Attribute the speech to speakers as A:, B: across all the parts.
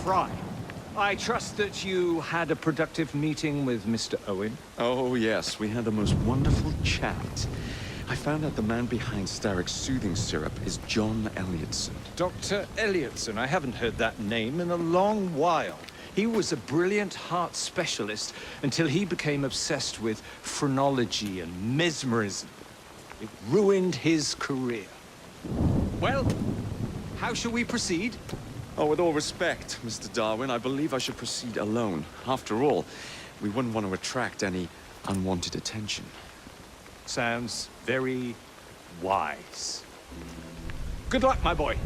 A: Fry. I trust that you had a productive meeting with Mr. Owen.
B: Oh, yes. We had the most wonderful chat. I found out the man behind Starrick's soothing syrup is John Elliotson.
A: Dr. Elliotson, I haven't heard that name in a long while. He was a brilliant heart specialist until he became obsessed with phrenology and mesmerism. It ruined his career. Well, how shall we proceed?
B: Oh, with all respect, Mr. Darwin, I believe I should proceed alone. After all, we wouldn't want to attract any unwanted attention.
A: Sounds very wise. Good luck, my boy.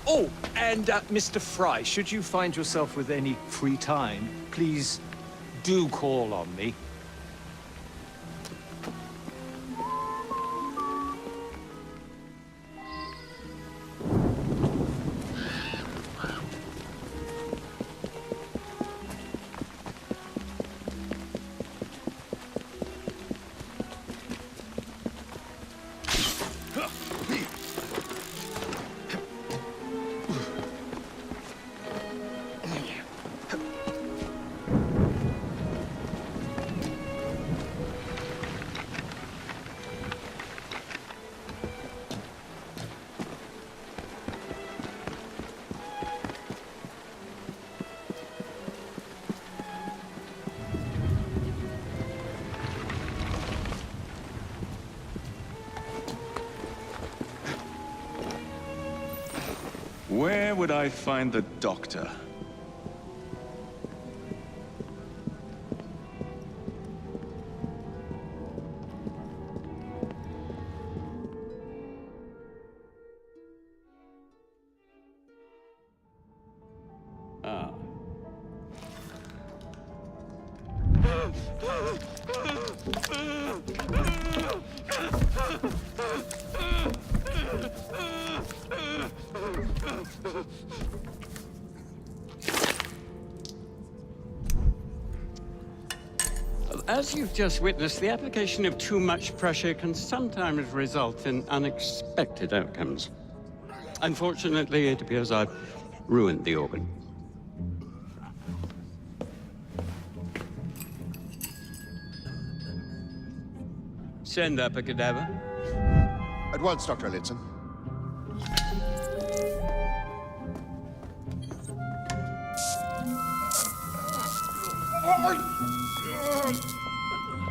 A: Oh, and Mr. Fry, should you find yourself with any free time, please do call on me.
B: Where would I find the doctor? Ah.
C: As you've just witnessed, the application of too much pressure can sometimes result in unexpected outcomes. Unfortunately, it appears I've ruined the organ. Send up a cadaver.
D: At once, Dr. Elliotson.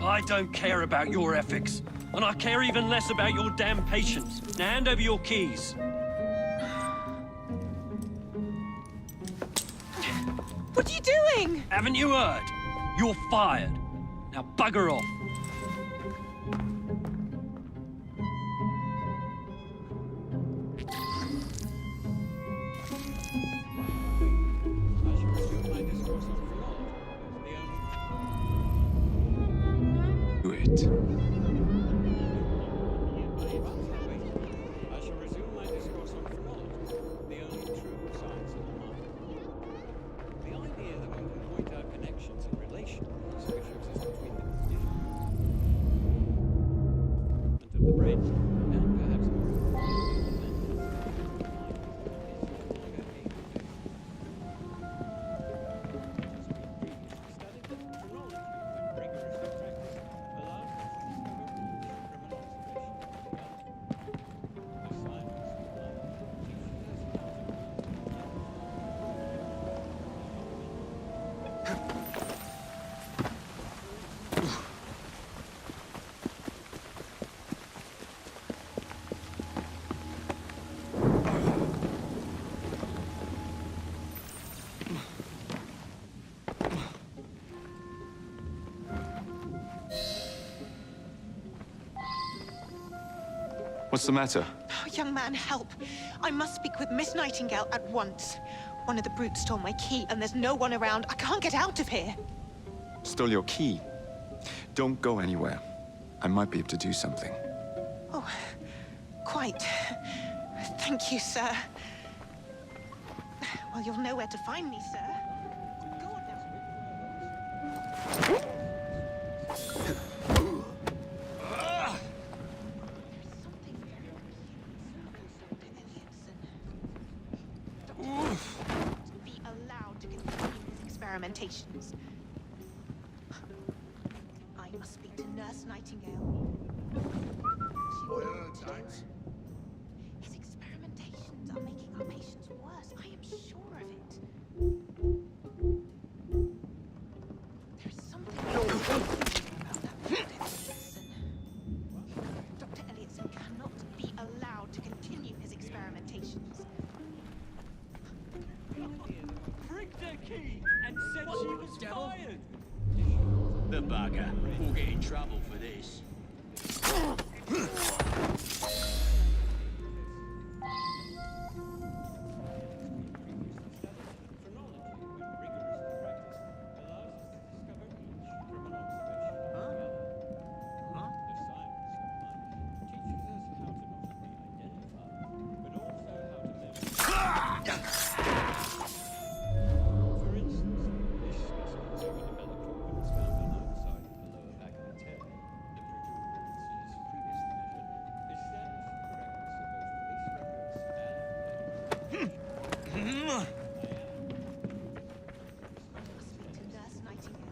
E: I don't care about your ethics, and I care even less about your damn patience. Now hand over your keys.
F: What are you doing?
E: Haven't you heard? You're fired. Now bugger off.
B: Do it.
C: I shall resume my discourse on phrenology, the only true science of the mind. The idea that one can point out connections and relations which exist between the condition of the brain and perhaps
B: What's the matter?
F: Oh, young man, help. I must speak with Miss Nightingale at once. One of the brutes stole my key, and there's no one around. I can't get out of here.
B: Stole your key. Don't go anywhere. I might be able to do something.
F: Oh, quite. Thank you, sir. Well, you'll know where to find me, sir. Go on now. experimentations. I must speak to Nurse Nightingale. His experimentations are making our patients worse. I am sure of it. There is something about that Elliotson. Dr. Elliotson cannot be allowed to continue his experimentations.
E: Pricked her key and said she was fired.
G: The bugger. We'll get in trouble for this.
F: Speak to Nurse Nightingale.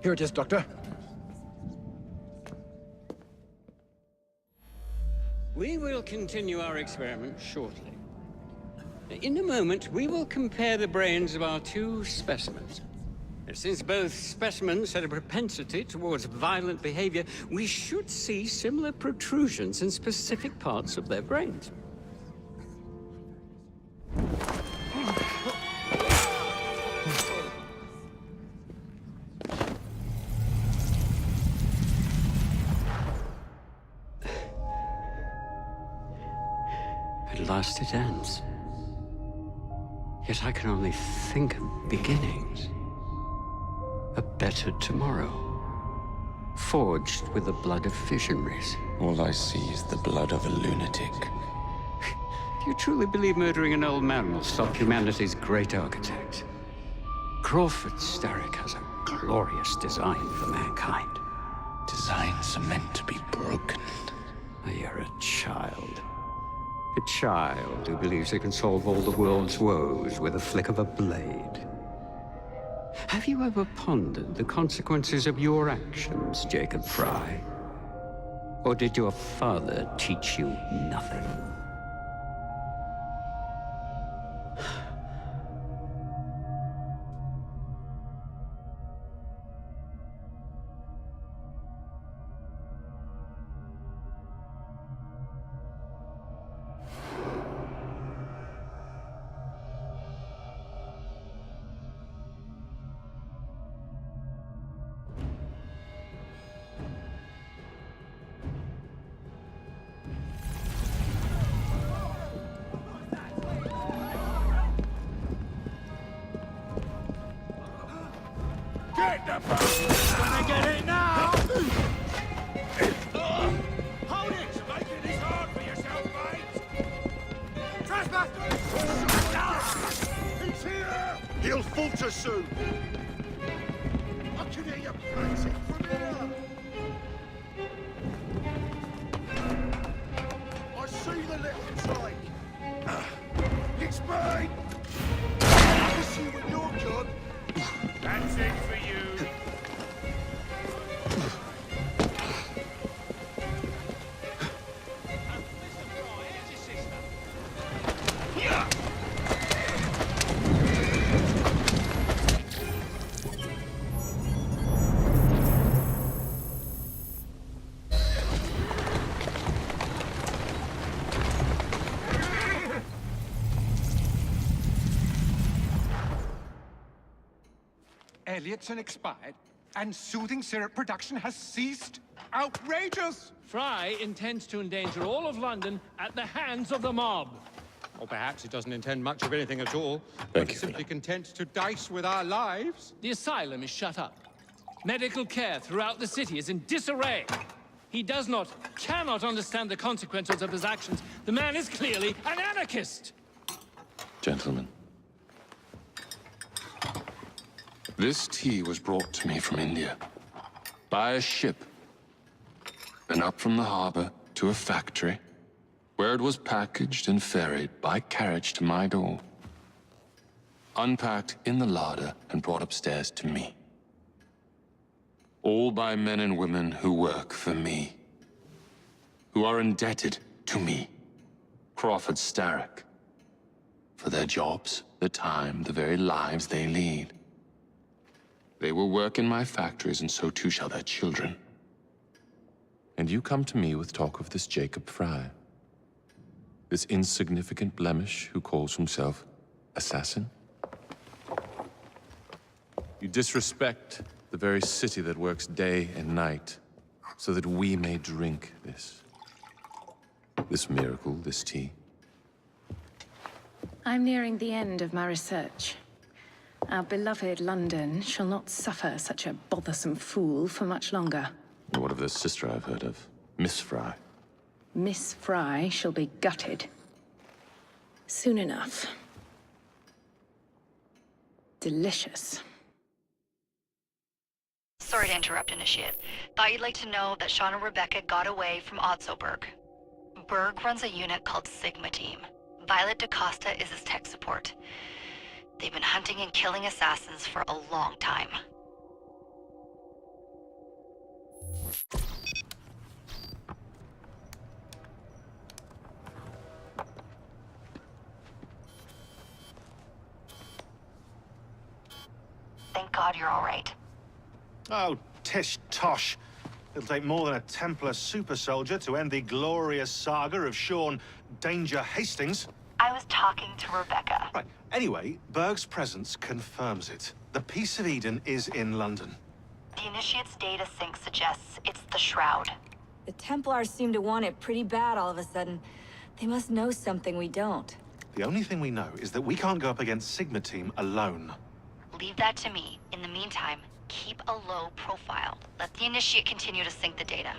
H: Here it is, Doctor.
C: We will continue our experiment shortly. In a moment, we will compare the brains of our two specimens. Since both specimens had a propensity towards violent behavior, we should see similar protrusions in specific parts of their brains. At last it ends. Yet I can only think of beginnings. A better tomorrow, forged with the blood of visionaries.
I: All I see is the blood of a lunatic.
C: Do you truly believe murdering an old man will stop humanity's great architect? Crawford Starrick has a glorious design for mankind.
I: Designs are meant to be broken.
C: You're a child. A child who believes it can solve all the world's woes with a flick of a blade. Have you ever pondered the consequences of your actions, Jacob Fry? Or did your father teach you nothing?
G: Get the fuck! Gonna get it now! Hold it! Making this hard for yourself, mate! Trespassers! He's here!
D: He'll falter soon. I can hear you prancing from here. I see the little trike. It's mine. I see when you're gone.
G: That's it for you.
J: Elliotson expired, and soothing syrup production has ceased? Outrageous!
K: Fry intends to endanger all of London at the hands of the mob.
H: Or perhaps he doesn't intend much of anything at all.
I: Thank
H: He's
I: you,
H: simply content to dice with our lives.
K: The asylum is shut up. Medical care throughout the city is in disarray. He cannot understand the consequences of his actions. The man is clearly an anarchist!
I: Gentlemen, this tea was brought to me from India by a ship, and up from the harbor to a factory, where it was packaged and ferried by carriage to my door, unpacked in the larder and brought upstairs to me. All by men and women who work for me, who are indebted to me, Crawford Starrick, for their jobs, their time, the very lives they lead. They will work in my factories, and so too shall their children. And you come to me with talk of this Jacob Fry, this insignificant blemish who calls himself assassin? You disrespect the very city that works day and night so that we may drink this miracle, this tea.
L: I'm nearing the end of my research. Our beloved London shall not suffer such a bothersome fool for much longer.
I: And what of the sister I've heard of, Miss Fry?
L: Miss Fry shall be gutted. Soon enough. Delicious.
M: Sorry to interrupt, Initiate. Thought you'd like to know that Sean and Rebecca got away from Otzoberg. Berg runs a unit called Sigma Team. Violet DaCosta is his tech support. They've been hunting and killing assassins for a long time. Thank God you're all right.
D: Oh, tish tosh. It'll take more than a Templar super soldier to end the glorious saga of Sean Danger Hastings.
M: I was talking to Rebecca.
D: Right. Anyway, Berg's presence confirms it. The Peace of Eden is in London.
M: The Initiate's data sync suggests it's the Shroud.
N: The Templars seem to want it pretty bad all of a sudden. They must know something we don't.
D: The only thing we know is that we can't go up against Sigma Team alone.
M: Leave that to me. In the meantime, keep a low profile. Let the Initiate continue to sync the data.